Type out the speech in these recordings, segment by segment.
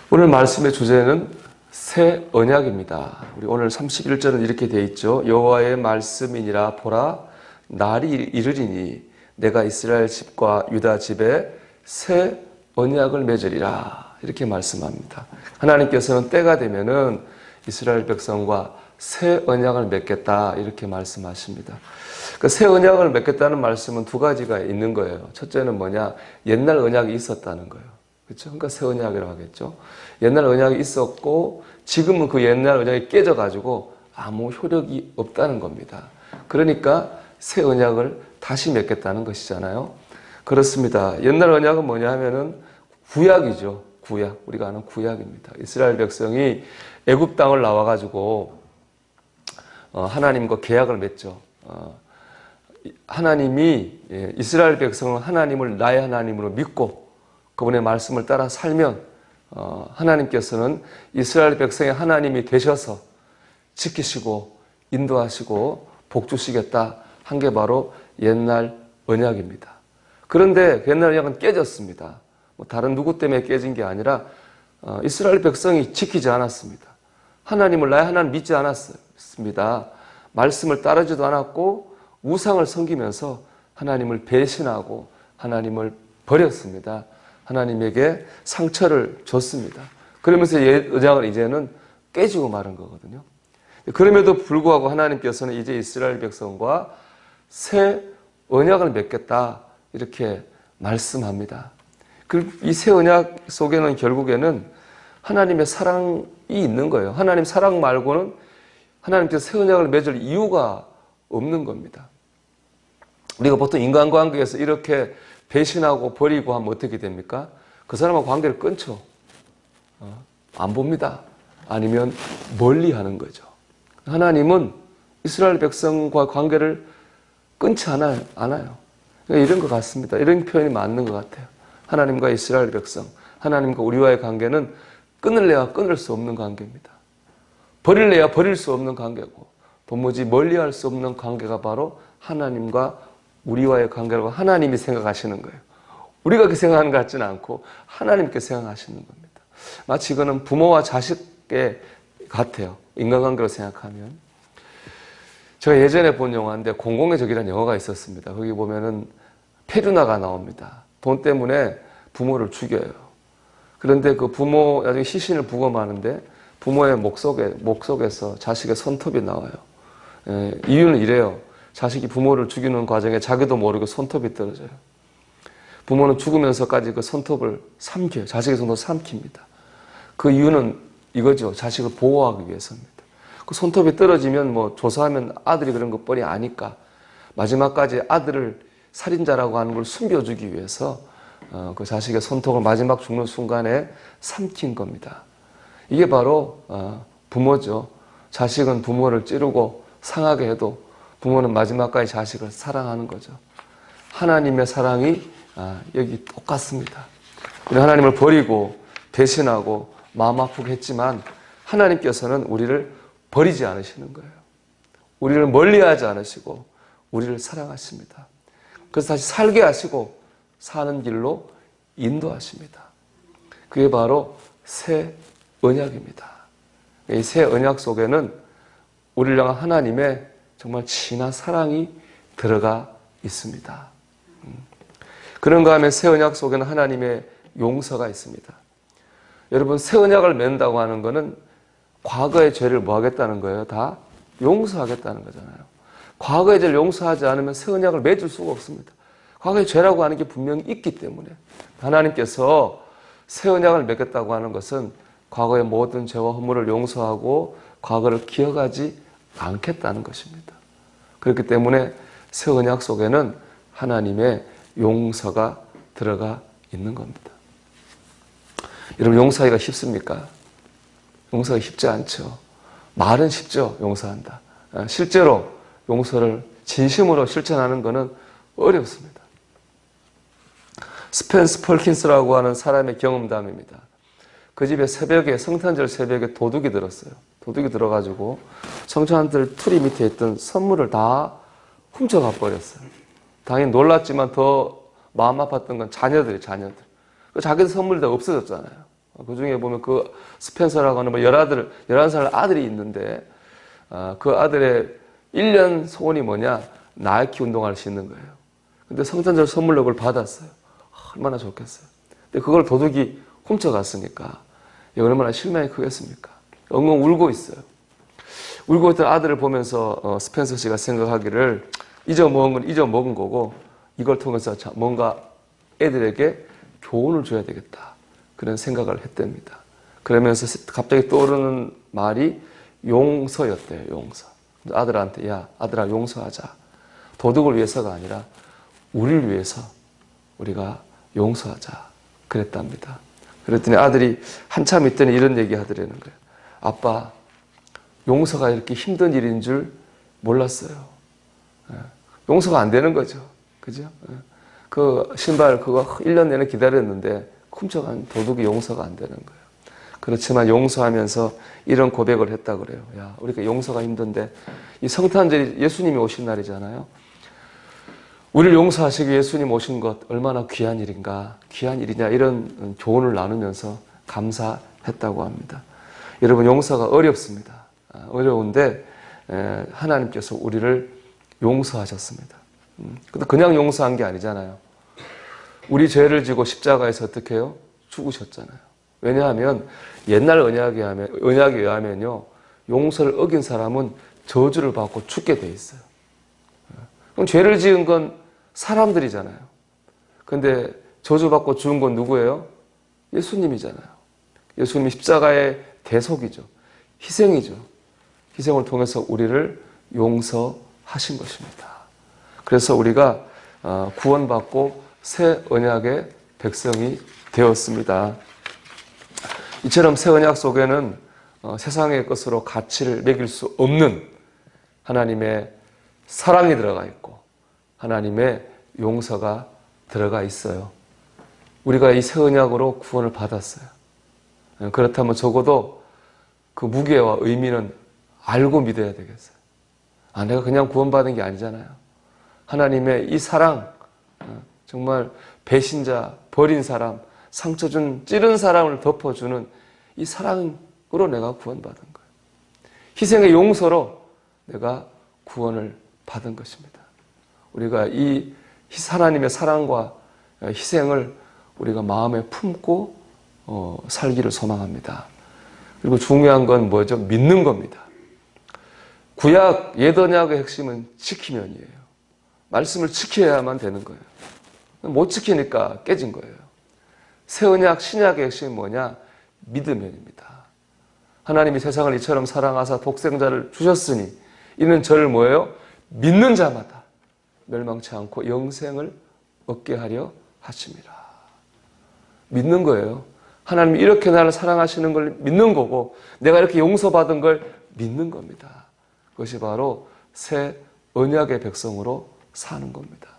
오늘 말씀의 주제는 새 언약입니다. 우리 오늘 31절은 이렇게 되어 있죠. 여호와의 말씀이니라 보라 날이 이르리니 내가 이스라엘 집과 유다 집에 새 언약을 맺으리라 이렇게 말씀합니다. 하나님께서는 때가 되면은 이스라엘 백성과 새 언약을 맺겠다 이렇게 말씀하십니다. 그 새 언약을 맺겠다는 말씀은 두 가지가 있는 거예요. 첫째는 뭐냐? 옛날 언약이 있었다는 거예요. 그렇죠? 그러니까 새 언약이라고 하겠죠. 옛날 언약이 있었고 지금은 그 옛날 언약이 깨져가지고 아무 효력이 없다는 겁니다. 그러니까 새 언약을 다시 맺겠다는 것이잖아요. 그렇습니다. 옛날 언약은 뭐냐 하면은 구약이죠. 구약. 우리가 아는 구약입니다. 이스라엘 백성이 애굽 땅을 나와가지고 하나님과 계약을 맺죠. 하나님이 이스라엘 백성은 하나님을 나의 하나님으로 믿고 그분의 말씀을 따라 살면 하나님께서는 이스라엘 백성의 하나님이 되셔서 지키시고 인도하시고 복주시겠다 한 게 바로 옛날 언약입니다. 그런데 옛날 언약은 깨졌습니다. 다른 누구 때문에 깨진 게 아니라 이스라엘 백성이 지키지 않았습니다. 하나님을 나의 하나님 믿지 않았습니다. 말씀을 따르지도 않았고 우상을 섬기면서 하나님을 배신하고 하나님을 버렸습니다. 하나님에게 상처를 줬습니다. 그러면서 옛 언약을 이제는 깨지고 마른 거거든요. 그럼에도 불구하고 하나님께서는 이제 이스라엘 백성과 새 언약을 맺겠다 이렇게 말씀합니다. 이 새 언약 속에는 결국에는 하나님의 사랑이 있는 거예요. 하나님 사랑 말고는 하나님께서 새 언약을 맺을 이유가 없는 겁니다. 우리가 보통 인간관계에서 이렇게 배신하고 버리고 하면 어떻게 됩니까? 그 사람과 관계를 끊죠. 안 봅니다. 아니면 멀리 하는 거죠. 하나님은 이스라엘 백성과 관계를 끊지 않아요. 그러니까 이런 것 같습니다. 이런 표현이 맞는 것 같아요. 하나님과 이스라엘 백성, 하나님과 우리와의 관계는 끊을래야 끊을 수 없는 관계입니다. 버릴래야 버릴 수 없는 관계고 도무지 멀리할 수 없는 관계가 바로 하나님과 우리와의 관계라고 하나님이 생각하시는 거예요. 우리가 그렇게 생각하는 것 같지는 않고 하나님께 생각하시는 겁니다. 마치 이거는 부모와 자식의 같아요. 인간관계로 생각하면. 제가 예전에 본 영화인데 공공의 적이라는 영화가 있었습니다. 거기 보면은 페류나가 나옵니다. 돈 때문에 부모를 죽여요. 그런데 그 부모 나중에 시신을 부검하는데 부모의 목 속에서 자식의 손톱이 나와요. 이유는 이래요. 자식이 부모를 죽이는 과정에 자기도 모르게 손톱이 떨어져요. 부모는 죽으면서까지 그 손톱을 삼켜요. 자식의 손톱을 삼킵니다. 그 이유는 이거죠. 자식을 보호하기 위해서입니다. 그 손톱이 떨어지면 조사하면 아들이 그런 것 뻔히 아니까 마지막까지 아들을 살인자라고 하는 걸 숨겨주기 위해서 그 자식의 손톱을 마지막 죽는 순간에 삼킨 겁니다. 이게 바로 부모죠. 자식은 부모를 찌르고 상하게 해도 부모는 마지막까지 자식을 사랑하는 거죠. 하나님의 사랑이 여기 똑같습니다. 우리 하나님을 버리고 배신하고 마음 아프게 했지만 하나님께서는 우리를 버리지 않으시는 거예요. 우리를 멀리하지 않으시고 우리를 사랑하십니다. 그래서 다시 살게 하시고 사는 길로 인도하십니다. 그게 바로 새 언약입니다. 이 새 언약 속에는 우리를 향한 하나님의 정말 진한 사랑이 들어가 있습니다. 그런가 하면 새 언약 속에는 하나님의 용서가 있습니다. 여러분 새 언약을 맺는다고 하는 것은 과거의 죄를 뭐 하겠다는 거예요? 다 용서하겠다는 거잖아요. 과거의 죄를 용서하지 않으면 새 언약을 맺을 수가 없습니다. 과거의 죄라고 하는 게 분명히 있기 때문에 하나님께서 새 언약을 맺겠다고 하는 것은 과거의 모든 죄와 허물을 용서하고 과거를 기억하지 않겠다는 것입니다. 그렇기 때문에 새 언약 속에는 하나님의 용서가 들어가 있는 겁니다. 여러분 용서하기가 쉽습니까? 용서하기 쉽지 않죠. 말은 쉽죠. 용서한다. 실제로 용서를 진심으로 실천하는 것은 어렵습니다. 스펜스 펄킨스라고 하는 사람의 경험담입니다. 그 집에 새벽에 성탄절 새벽에 도둑이 들었어요. 도둑이 들어가지고 성탄절 트리 밑에 있던 선물을 다 훔쳐가 버렸어요. 당연히 놀랐지만 더 마음 아팠던 건 자녀들. 자기들 선물이 다 없어졌잖아요. 그 중에 보면 그 스펜서라고 하는 뭐 11살 아들이 있는데, 그 아들의 1년 소원이 뭐냐? 나이키 운동화를 신는 거예요. 근데 성탄절 선물로 그걸 받았어요. 얼마나 좋겠어요. 근데 그걸 도둑이 훔쳐갔으니까 얼마나 실망이 크겠습니까? 엉엉 울고 있어요. 울고 있던 아들을 보면서 스펜서 씨가 생각하기를 잊어먹은 건 잊어먹은 거고 이걸 통해서 뭔가 애들에게 교훈을 줘야 되겠다. 그런 생각을 했답니다. 그러면서 갑자기 떠오르는 말이 용서였대요. 용서. 아들한테 야 아들아 용서하자. 도둑을 위해서가 아니라 우리를 위해서 우리가 용서하자. 그랬답니다. 그랬더니 아들이 한참 있더니 이런 얘기 하더라는 거예요. 아빠 용서가 이렇게 힘든 일인 줄 몰랐어요. 용서가 안 되는 거죠. 그죠? 그 신발 그거 1년 내내 기다렸는데 훔쳐간 도둑이 용서가 안 되는 거예요. 그렇지만 용서하면서 이런 고백을 했다 그래요. 야, 우리가 용서가 힘든데 이 성탄절이 예수님이 오신 날이잖아요. 우리를 용서하시기 위해 예수님 오신 것 얼마나 귀한 일인가, 귀한 일이냐 이런 교훈을 나누면서 감사했다고 합니다. 여러분 용서가 어렵습니다. 어려운데 하나님께서 우리를 용서하셨습니다. 근데 그냥 용서한 게 아니잖아요. 우리 죄를 지고 십자가에서 어떻게 해요? 죽으셨잖아요. 왜냐하면 옛날 언약에 의하면요, 용서를 어긴 사람은 저주를 받고 죽게 돼 있어요. 그럼 죄를 지은 건 사람들이잖아요. 근데 저주받고 죽은 건 누구예요? 예수님이잖아요. 예수님이 십자가의 대속이죠. 희생이죠. 희생을 통해서 우리를 용서하신 것입니다. 그래서 우리가 구원받고 새 언약의 백성이 되었습니다. 이처럼 새 언약 속에는 세상의 것으로 가치를 매길 수 없는 하나님의 사랑이 들어가 있고 하나님의 용서가 들어가 있어요. 우리가 이 새 언약으로 구원을 받았어요. 그렇다면 적어도 그 무게와 의미는 알고 믿어야 되겠어요. 내가 그냥 구원받은 게 아니잖아요. 하나님의 이 사랑, 정말 배신자, 버린 사람, 상처 준, 찌른 사람을 덮어주는 이 사랑으로 내가 구원받은 거예요. 희생의 용서로 내가 구원을 받은 것입니다. 우리가 이 하나님의 사랑과 희생을 우리가 마음에 품고 살기를 소망합니다. 그리고 중요한 건 뭐죠? 믿는 겁니다. 구약 옛 언약의 핵심은 지키면이에요. 말씀을 지켜야만 되는 거예요. 못 지키니까 깨진 거예요. 새 언약 신약의 핵심이 뭐냐? 믿으면입니다. 하나님이 세상을 이처럼 사랑하사 독생자를 주셨으니 이는 저를 뭐예요? 믿는 자마다 멸망치 않고 영생을 얻게 하려 하심이라. 믿는 거예요. 하나님이 이렇게 나를 사랑하시는 걸 믿는 거고 내가 이렇게 용서받은 걸 믿는 겁니다. 그것이 바로 새 언약의 백성으로 사는 겁니다.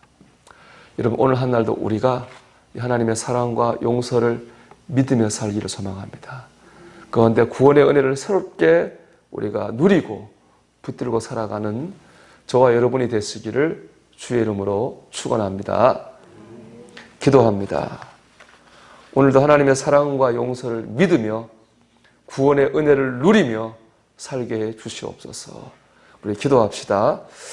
여러분 오늘 한 날도 우리가 하나님의 사랑과 용서를 믿으며 살기를 소망합니다. 그런데 구원의 은혜를 새롭게 우리가 누리고 붙들고 살아가는 저와 여러분이 되시기를 주의 이름으로 축원합니다. 기도합니다. 오늘도 하나님의 사랑과 용서를 믿으며 구원의 은혜를 누리며 살게 해 주시옵소서. 우리 기도합시다.